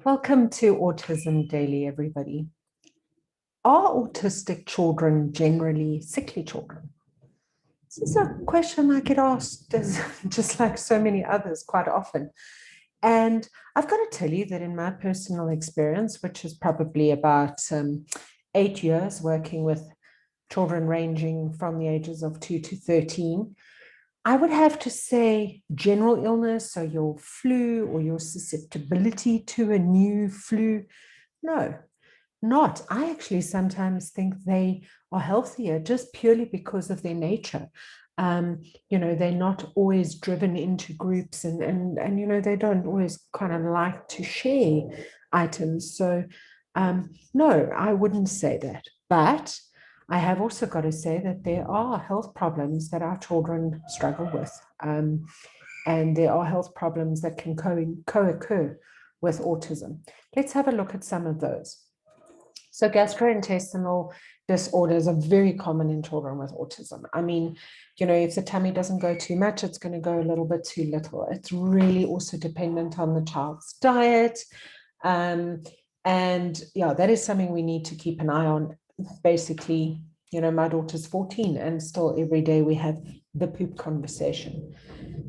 Welcome to Autism Daily, everybody. Are autistic children generally sickly children? This is a question I get asked, just like so many others, quite often. And I've got to tell you that in my personal experience, which is probably about 8 years working with children ranging from the ages of 2 to 13, I would have to say general illness, so your flu or your susceptibility to a new flu, no, not. I actually sometimes think they are healthier just purely because of their nature. They're not always driven into groups and they don't always kind of like to share items. So no, I wouldn't say that. But I have also got to say that there are health problems that our children struggle with. And there are health problems that can co-occur with autism. Let's have a look at some of those. So gastrointestinal disorders are very common in children with autism. I mean, if the tummy doesn't go too much, it's going to go a little bit too little. It's really also dependent on the child's diet. And yeah, that is something we need to keep an eye on. Basically, my daughter's 14 and still every day we have the poop conversation.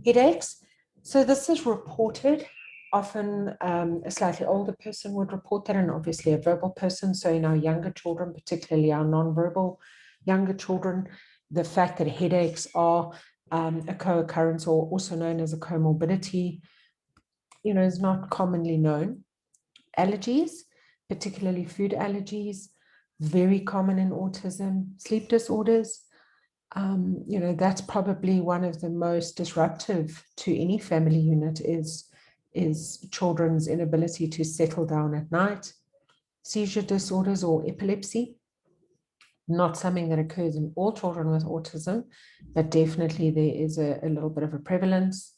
Headaches. So this is reported. Often a slightly older person would report that, and obviously a verbal person. So in our younger children, particularly our nonverbal younger children, the fact that headaches are a co-occurrence, or also known as a comorbidity, is not commonly known. Allergies, particularly food allergies, very common in autism. Sleep disorders, that's probably one of the most disruptive to any family unit is children's inability to settle down at night. Seizure disorders or epilepsy, not something that occurs in all children with autism, but definitely there is a little bit of a prevalence.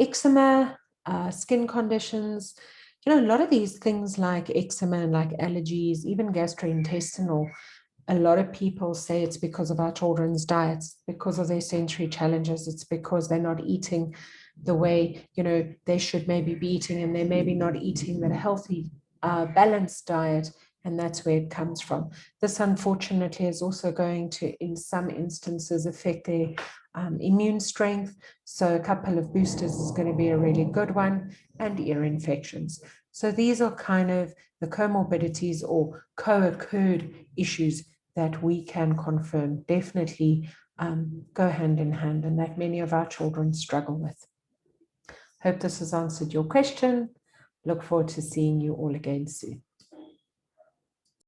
Eczema, skin conditions, a lot of these things like eczema and like allergies, even gastrointestinal, a lot of people say it's because of our children's diets, because of their sensory challenges. It's because they're not eating the way, they should maybe be eating, and they're maybe not eating that healthy, balanced diet. And that's where it comes from. This, unfortunately, is also going to, in some instances, affect their immune strength. So a couple of boosters is going to be a really good one, and ear infections. So these are kind of the comorbidities or co-occurred issues that we can confirm definitely go hand in hand, and that many of our children struggle with. Hope this has answered your question. Look forward to seeing you all again soon.